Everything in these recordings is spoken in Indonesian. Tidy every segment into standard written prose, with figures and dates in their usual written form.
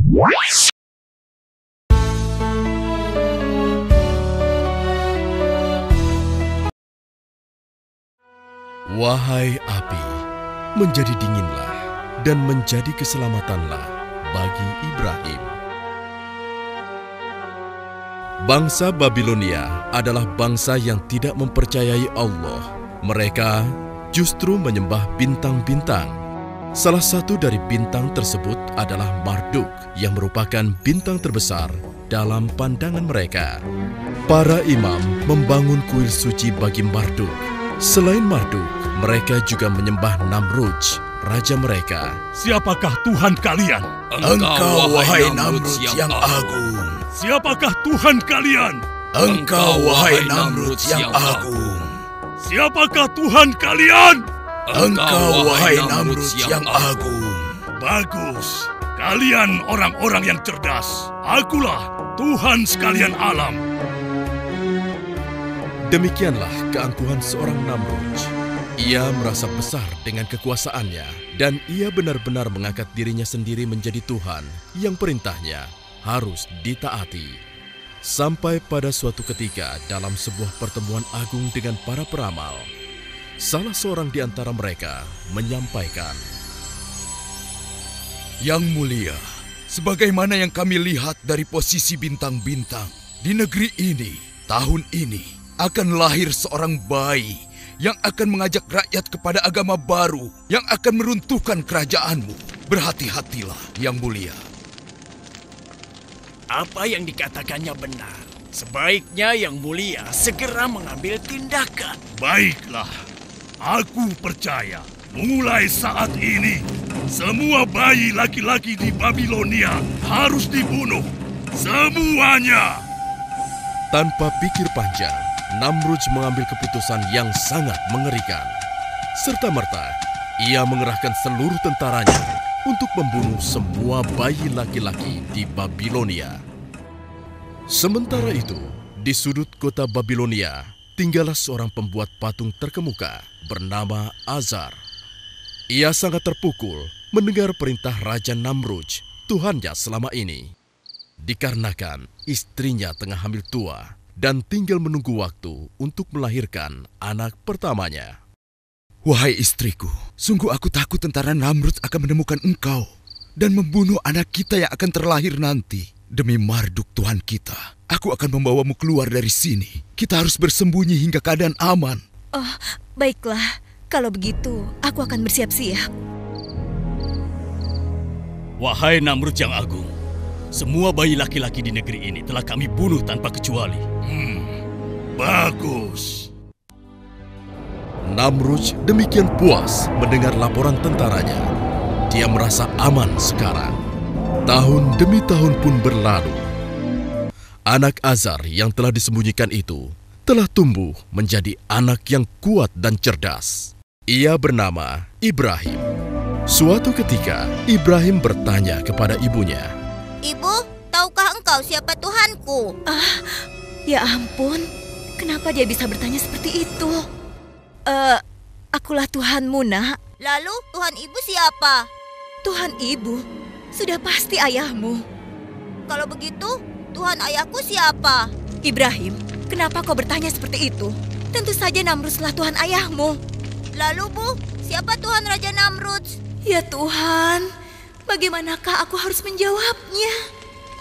Wahai api, menjadi dinginlah dan menjadi keselamatanlah bagi Ibrahim. Bangsa Babilonia adalah bangsa yang tidak mempercayai Allah. Mereka justru menyembah bintang-bintang. Salah satu dari bintang tersebut adalah Marduk, yang merupakan bintang terbesar dalam pandangan mereka. Para imam membangun kuil suci bagi Marduk. Selain Marduk, mereka juga menyembah Namrudz, raja mereka. Siapakah Tuhan kalian? Engkau, wahai Namrudz yang agung. Siapakah Tuhan kalian? Engkau, wahai Namrudz yang agung. Siapakah Tuhan kalian? Engkau, wahai Namrudz yang agung. Bagus. Kalian orang-orang yang cerdas. Akulah Tuhan sekalian alam. Demikianlah keangkuhan seorang Namrudz. Ia merasa besar dengan kekuasaannya, dan ia benar-benar mengangkat dirinya sendiri menjadi Tuhan yang perintahnya harus ditaati. Sampai pada suatu ketika dalam sebuah pertemuan agung dengan para peramal, salah seorang di antara mereka menyampaikan, Yang mulia, sebagaimana yang kami lihat dari posisi bintang-bintang, di negeri ini, tahun ini, akan lahir seorang bayi yang akan mengajak rakyat kepada agama baru yang akan meruntuhkan kerajaanmu. Berhati-hatilah, Yang Mulia. Apa yang dikatakannya benar. Sebaiknya Yang Mulia segera mengambil tindakan. Baiklah, aku percaya. Mulai saat ini, semua bayi laki-laki di Babilonia harus dibunuh. Semuanya. Tanpa pikir panjang, Namrudz mengambil keputusan yang sangat mengerikan. Serta-merta, ia mengerahkan seluruh tentaranya untuk membunuh semua bayi laki-laki di Babilonia. Sementara itu, di sudut kota Babilonia, tinggallah seorang pembuat patung terkemuka bernama Azar. Ia sangat terpukul mendengar perintah Raja Namrudz, Tuhannya selama ini. Dikarenakan istrinya tengah hamil tua dan tinggal menunggu waktu untuk melahirkan anak pertamanya. Wahai istriku, sungguh aku takut tentara Namrudz akan menemukan engkau dan membunuh anak kita yang akan terlahir nanti. Demi Marduk Tuhan kita, aku akan membawamu keluar dari sini. Kita harus bersembunyi hingga keadaan aman. Oh, baiklah. Kalau begitu, aku akan bersiap-siap. Wahai Namrudz yang agung, semua bayi laki-laki di negeri ini telah kami bunuh tanpa kecuali. Bagus. Namrudz demikian puas mendengar laporan tentaranya. Dia merasa aman sekarang. Tahun demi tahun pun berlalu. Anak Azar yang telah disembunyikan itu telah tumbuh menjadi anak yang kuat dan cerdas. Ia bernama Ibrahim. Suatu ketika, Ibrahim bertanya kepada ibunya, Ibu, tahukah engkau siapa Tuhanku? Ya ampun, kenapa dia bisa bertanya seperti itu? Akulah Tuhanmu, nak. Lalu Tuhan ibu siapa? Tuhan ibu, sudah pasti ayahmu. Kalau begitu, Tuhan ayahku siapa? Ibrahim, kenapa kau bertanya seperti itu? Tentu saja Namrudzlah Tuhan ayahmu. Lalu Bu, siapa Tuhan Raja Namrudz? Ya Tuhan, bagaimanakah aku harus menjawabnya?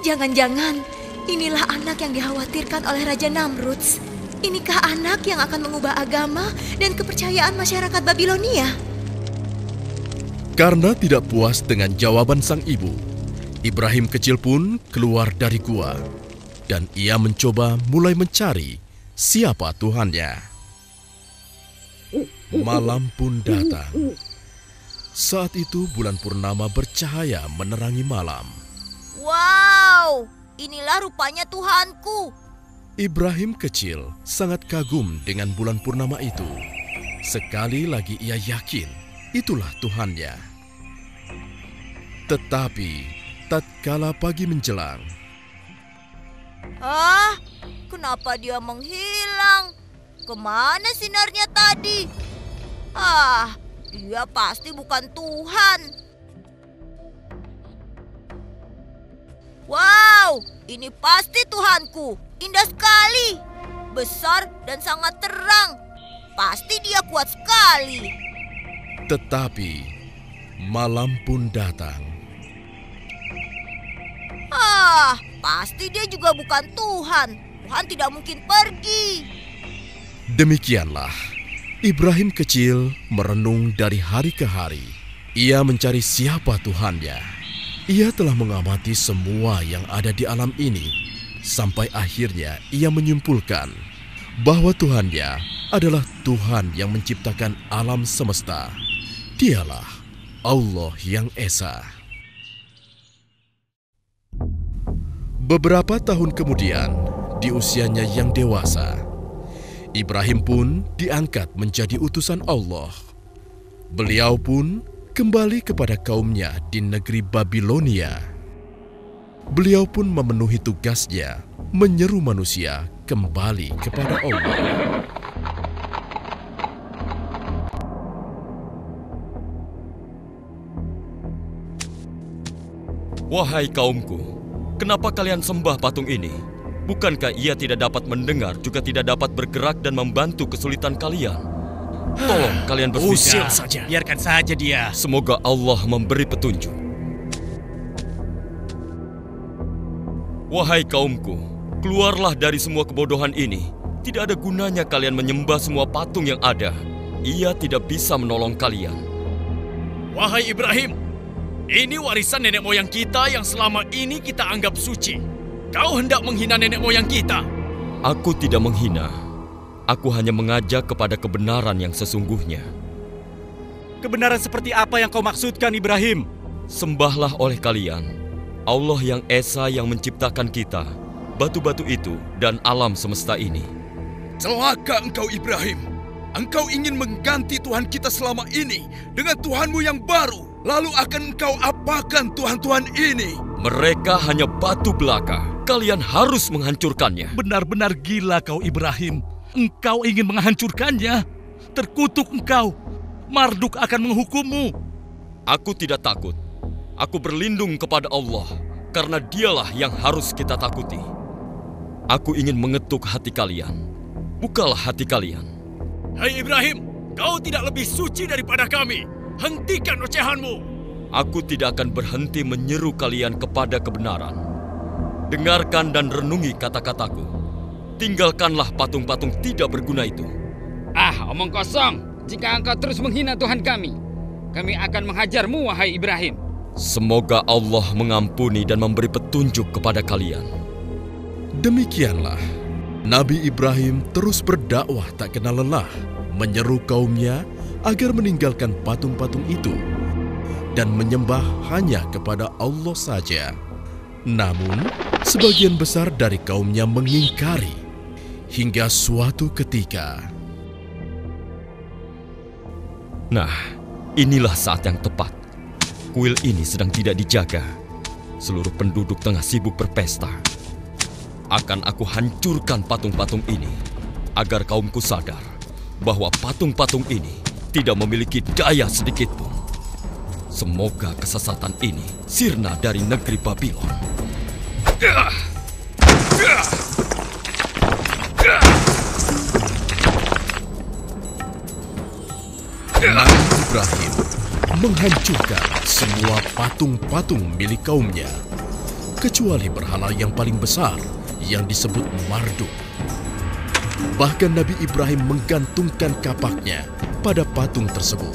Jangan-jangan inilah anak yang dikhawatirkan oleh Raja Namrudz. Inikah anak yang akan mengubah agama dan kepercayaan masyarakat Babilonia? karena tidak puas dengan jawaban sang ibu, Ibrahim kecil pun keluar dari gua dan ia mencoba mulai mencari siapa Tuhannya. Malam pun datang. Saat itu bulan purnama bercahaya menerangi malam. Wow, inilah rupanya Tuhanku. Ibrahim kecil sangat kagum dengan bulan purnama itu. Sekali lagi ia yakin itulah Tuhannya. Tetapi tatkala pagi menjelang, Kenapa dia menghilang? Kemana sinarnya tadi? Dia pasti bukan Tuhan. Wow, ini pasti Tuhanku. Indah sekali. Besar dan sangat terang. Pasti dia kuat sekali. Tetapi malam pun datang. Pasti dia juga bukan Tuhan. Tuhan tidak mungkin pergi. Demikianlah, Ibrahim kecil merenung dari hari ke hari. Ia mencari siapa Tuhannya. Ia telah mengamati semua yang ada di alam ini, sampai akhirnya ia menyimpulkan bahwa Tuhannya adalah Tuhan yang menciptakan alam semesta. Dialah Allah yang Esa. Beberapa tahun kemudian, di usianya yang dewasa, Ibrahim pun diangkat menjadi utusan Allah. Beliau pun kembali kepada kaumnya di negeri Babilonia. Beliau pun memenuhi tugasnya menyeru manusia kembali kepada Allah. Wahai kaumku, kenapa kalian sembah patung ini? Bukankah ia tidak dapat mendengar, juga tidak dapat bergerak dan membantu kesulitan kalian? Tolong kalian berpikir saja. Biarkan saja dia. Semoga Allah memberi petunjuk. Wahai kaumku, keluarlah dari semua kebodohan ini. Tidak ada gunanya kalian menyembah semua patung yang ada. Ia tidak bisa menolong kalian. Wahai Ibrahim, ini warisan nenek moyang kita yang selama ini kita anggap suci. Kau hendak menghina nenek moyang kita. Aku tidak menghina. Aku hanya mengajak kepada kebenaran yang sesungguhnya. Kebenaran seperti apa yang kau maksudkan, Ibrahim? Sembahlah oleh kalian Allah yang Esa yang menciptakan kita, batu-batu itu, dan alam semesta ini. Celaka engkau Ibrahim. Engkau ingin mengganti Tuhan kita selama ini dengan Tuhanmu yang baru. Lalu akan engkau apakan Tuhan-Tuhan ini? Mereka hanya batu belaka. Kalian harus menghancurkannya. Benar-benar gila kau Ibrahim. Engkau ingin menghancurkannya. Terkutuk engkau. Marduk akan menghukummu. Aku tidak takut. Aku berlindung kepada Allah, karena dialah yang harus kita takuti. Aku ingin mengetuk hati kalian. Bukalah hati kalian. Hai Ibrahim, kau tidak lebih suci daripada kami. Hentikan ocehanmu. Aku tidak akan berhenti menyeru kalian kepada kebenaran. Dengarkan dan renungi kata-kataku. Tinggalkanlah patung-patung tidak berguna itu. Omong kosong. Jika engkau terus menghina Tuhan kami akan menghajarmu, wahai Ibrahim. Semoga Allah mengampuni dan memberi petunjuk kepada kalian. Demikianlah, Nabi Ibrahim terus berdakwah tak kenal lelah, menyeru kaumnya agar meninggalkan patung-patung itu dan menyembah hanya kepada Allah saja. Namun, sebagian besar dari kaumnya mengingkari. Hingga suatu ketika. Nah, inilah saat yang tepat. Kuil ini sedang tidak dijaga. Seluruh penduduk tengah sibuk berpesta. Akan aku hancurkan patung-patung ini, agar kaumku sadar bahwa patung-patung ini tidak memiliki daya sedikitpun. Semoga kesesatan ini sirna dari negeri Babilon. Nabi Ibrahim menghancurkan semua patung-patung milik kaumnya, kecuali berhala yang paling besar yang disebut Marduk. Bahkan Nabi Ibrahim menggantungkan kapaknya pada patung tersebut.